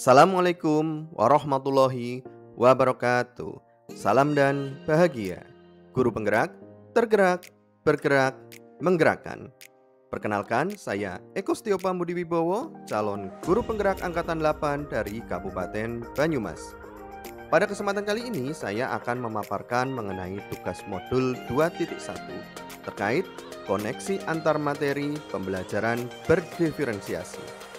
Assalamualaikum warahmatullahi wabarakatuh. Salam dan bahagia. Guru penggerak, tergerak, bergerak, menggerakkan. Perkenalkan, saya Eko Setiopa Budi Wibowo, calon guru penggerak Angkatan 8 dari Kabupaten Banyumas. Pada kesempatan kali ini, saya akan memaparkan mengenai tugas modul 2.1 terkait koneksi antar materi pembelajaran berdiferensiasi.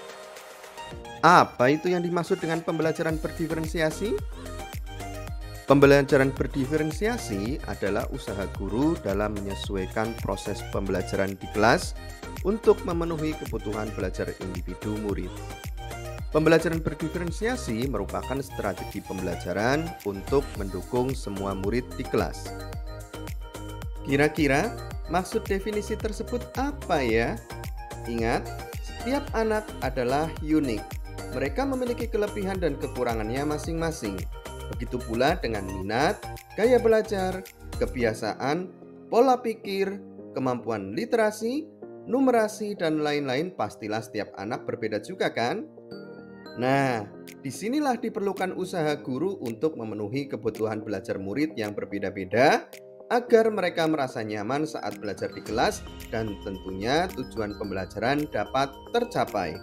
Apa itu yang dimaksud dengan pembelajaran berdiferensiasi? Pembelajaran berdiferensiasi adalah usaha guru dalam menyesuaikan proses pembelajaran di kelas untuk memenuhi kebutuhan belajar individu murid. Pembelajaran berdiferensiasi merupakan strategi pembelajaran untuk mendukung semua murid di kelas. Kira-kira maksud definisi tersebut apa ya? Ingat, setiap anak adalah unik. Mereka memiliki kelebihan dan kekurangannya masing-masing. Begitu pula dengan minat, gaya belajar, kebiasaan, pola pikir, kemampuan literasi, numerasi, dan lain-lain. Pastilah setiap anak berbeda juga kan? Nah, disinilah diperlukan usaha guru untuk memenuhi kebutuhan belajar murid yang berbeda-beda agar mereka merasa nyaman saat belajar di kelas dan tentunya tujuan pembelajaran dapat tercapai.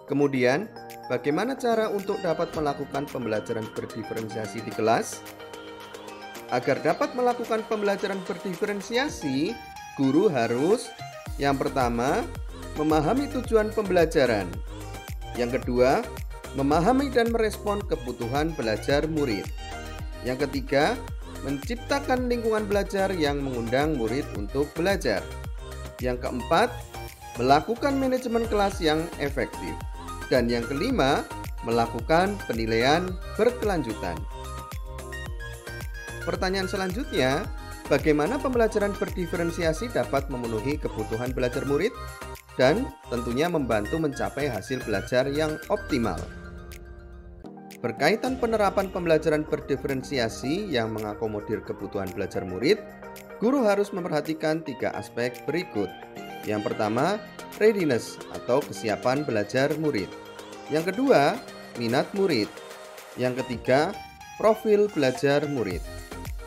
Kemudian, bagaimana cara untuk dapat melakukan pembelajaran berdiferensiasi di kelas? Agar dapat melakukan pembelajaran berdiferensiasi, guru harus yang pertama, memahami tujuan pembelajaran. Yang kedua, memahami dan merespon kebutuhan belajar murid. Yang ketiga, menciptakan lingkungan belajar yang mengundang murid untuk belajar. Yang keempat, melakukan manajemen kelas yang efektif. Dan yang kelima, melakukan penilaian berkelanjutan. Pertanyaan selanjutnya, bagaimana pembelajaran berdiferensiasi dapat memenuhi kebutuhan belajar murid dan tentunya membantu mencapai hasil belajar yang optimal? Berkaitan penerapan pembelajaran berdiferensiasi yang mengakomodir kebutuhan belajar murid, guru harus memperhatikan 3 aspek berikut. Yang pertama, readiness atau kesiapan belajar murid. Yang kedua, minat murid. Yang ketiga, profil belajar murid.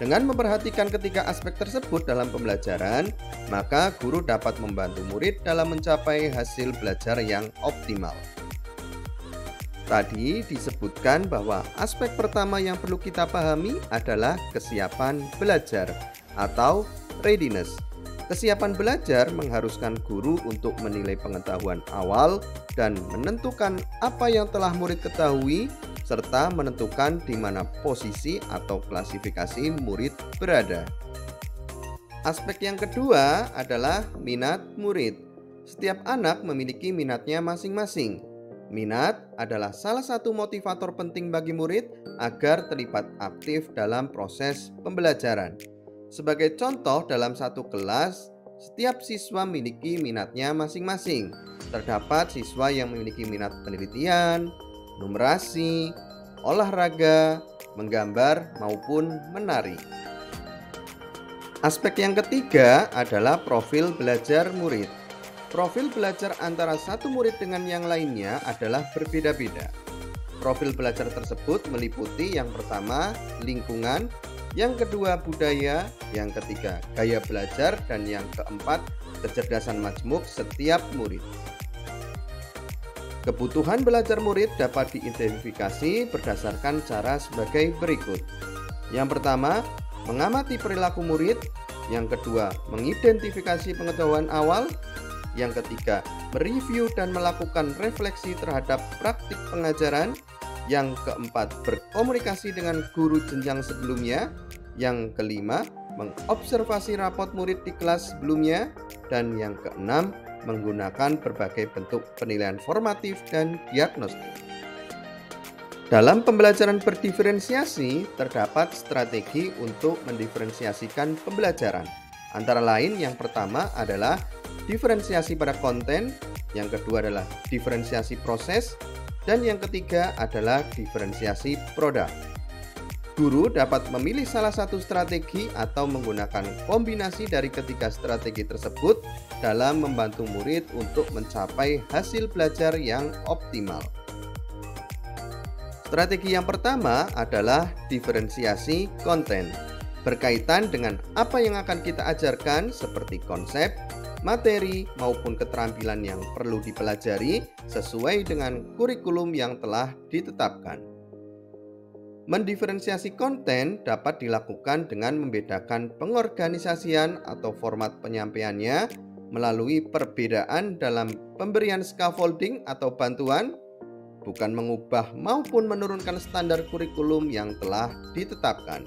Dengan memperhatikan ketiga aspek tersebut dalam pembelajaran, maka guru dapat membantu murid dalam mencapai hasil belajar yang optimal. Tadi disebutkan bahwa aspek pertama yang perlu kita pahami adalah kesiapan belajar atau readiness. Kesiapan belajar mengharuskan guru untuk menilai pengetahuan awal dan menentukan apa yang telah murid ketahui serta menentukan di mana posisi atau klasifikasi murid berada. Aspek yang kedua adalah minat murid. Setiap anak memiliki minatnya masing-masing. Minat adalah salah satu motivator penting bagi murid agar terlibat aktif dalam proses pembelajaran. Sebagai contoh, dalam satu kelas, setiap siswa memiliki minatnya masing-masing. Terdapat siswa yang memiliki minat penelitian, numerasi, olahraga, menggambar, maupun menari. Aspek yang ketiga adalah profil belajar murid. Profil belajar antara satu murid dengan yang lainnya adalah berbeda-beda. Profil belajar tersebut meliputi yang pertama, lingkungan, yang kedua budaya, yang ketiga gaya belajar, dan yang keempat kecerdasan majmuk setiap murid. Kebutuhan belajar murid dapat diidentifikasi berdasarkan cara sebagai berikut. Yang pertama, mengamati perilaku murid. Yang kedua, mengidentifikasi pengetahuan awal. Yang ketiga, mereview dan melakukan refleksi terhadap praktik pengajaran. Yang keempat, berkomunikasi dengan guru jenjang sebelumnya. Yang kelima, mengobservasi rapot murid di kelas sebelumnya. Dan yang keenam, menggunakan berbagai bentuk penilaian formatif dan diagnostik. Dalam pembelajaran berdiferensiasi, terdapat strategi untuk mendiferensiasikan pembelajaran. Antara lain, yang pertama adalah diferensiasi pada konten, yang kedua adalah diferensiasi proses, dan yang ketiga adalah diferensiasi produk. Guru dapat memilih salah satu strategi atau menggunakan kombinasi dari ketiga strategi tersebut dalam membantu murid untuk mencapai hasil belajar yang optimal. Strategi yang pertama adalah diferensiasi konten. Berkaitan dengan apa yang akan kita ajarkan seperti konsep, materi maupun keterampilan yang perlu dipelajari sesuai dengan kurikulum yang telah ditetapkan. Mendiferensiasi konten dapat dilakukan dengan membedakan pengorganisasian atau format penyampaiannya melalui perbedaan dalam pemberian scaffolding atau bantuan, bukan mengubah maupun menurunkan standar kurikulum yang telah ditetapkan.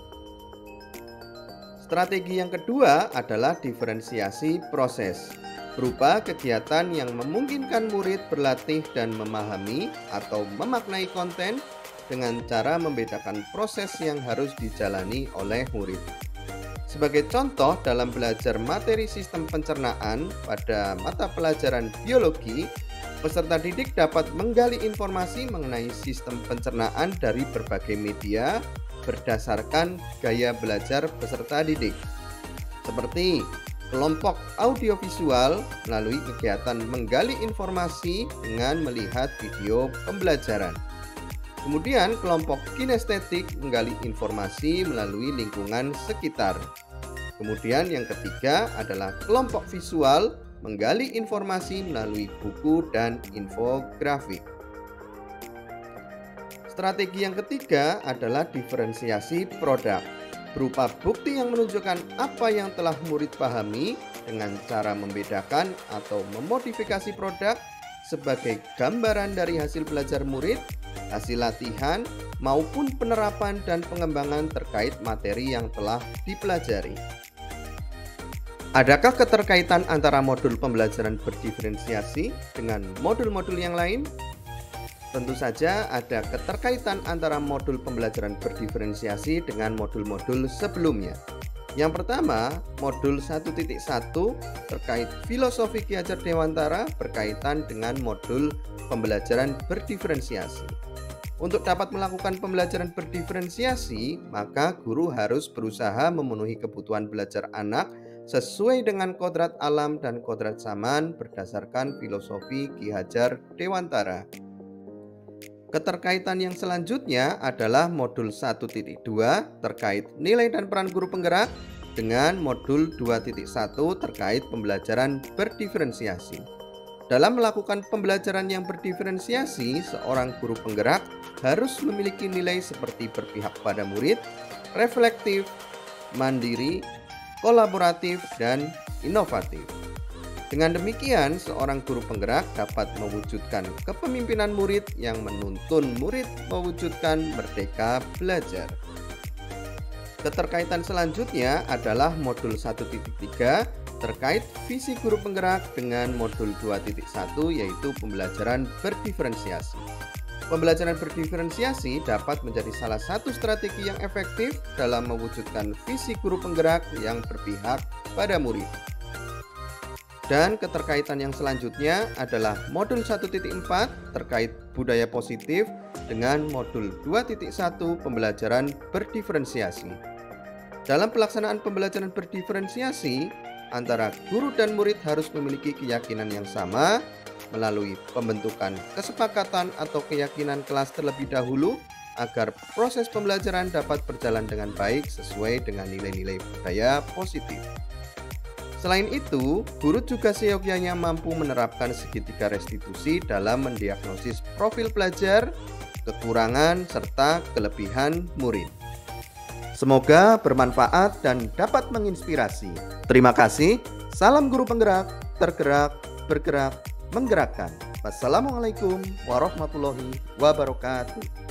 Strategi yang kedua adalah diferensiasi proses, berupa kegiatan yang memungkinkan murid berlatih dan memahami atau memaknai konten dengan cara membedakan proses yang harus dijalani oleh murid. Sebagai contoh, dalam belajar materi sistem pencernaan pada mata pelajaran biologi, peserta didik dapat menggali informasi mengenai sistem pencernaan dari berbagai media berdasarkan gaya belajar peserta didik, seperti kelompok audiovisual melalui kegiatan menggali informasi dengan melihat video pembelajaran. Kemudian kelompok kinestetik menggali informasi melalui lingkungan sekitar. Kemudian yang ketiga adalah kelompok visual menggali informasi melalui buku dan infografik. Strategi yang ketiga adalah diferensiasi produk, berupa bukti yang menunjukkan apa yang telah murid pahami dengan cara membedakan atau memodifikasi produk sebagai gambaran dari hasil belajar murid, hasil latihan, maupun penerapan dan pengembangan terkait materi yang telah dipelajari. Adakah keterkaitan antara modul pembelajaran berdiferensiasi dengan modul-modul yang lain? Tentu saja ada keterkaitan antara modul pembelajaran berdiferensiasi dengan modul-modul sebelumnya. Yang pertama, modul 1.1 terkait filosofi Ki Hajar Dewantara berkaitan dengan modul pembelajaran berdiferensiasi. Untuk dapat melakukan pembelajaran berdiferensiasi, maka guru harus berusaha memenuhi kebutuhan belajar anak sesuai dengan kodrat alam dan kodrat zaman berdasarkan filosofi Ki Hajar Dewantara. Keterkaitan yang selanjutnya adalah modul 1.2 terkait nilai dan peran guru penggerak dengan modul 2.1 terkait pembelajaran berdiferensiasi. Dalam melakukan pembelajaran yang berdiferensiasi, seorang guru penggerak harus memiliki nilai seperti berpihak pada murid, reflektif, mandiri, kolaboratif, dan inovatif. Dengan demikian, seorang guru penggerak dapat mewujudkan kepemimpinan murid yang menuntun murid mewujudkan merdeka belajar. Keterkaitan selanjutnya adalah modul 1.3 terkait visi guru penggerak dengan modul 2.1 yaitu pembelajaran berdiferensiasi. Pembelajaran berdiferensiasi dapat menjadi salah satu strategi yang efektif dalam mewujudkan visi guru penggerak yang berpihak pada murid. Dan keterkaitan yang selanjutnya adalah modul 1.4 terkait budaya positif dengan modul 2.1 pembelajaran berdiferensiasi. Dalam pelaksanaan pembelajaran berdiferensiasi, antara guru dan murid harus memiliki keyakinan yang sama melalui pembentukan kesepakatan atau keyakinan kelas terlebih dahulu agar proses pembelajaran dapat berjalan dengan baik sesuai dengan nilai-nilai budaya positif. Selain itu, guru juga seyogyanya mampu menerapkan segitiga restitusi dalam mendiagnosis profil pelajar, kekurangan, serta kelebihan murid. Semoga bermanfaat dan dapat menginspirasi. Terima kasih. Salam guru penggerak, tergerak, bergerak, menggerakkan. Wassalamualaikum warahmatullahi wabarakatuh.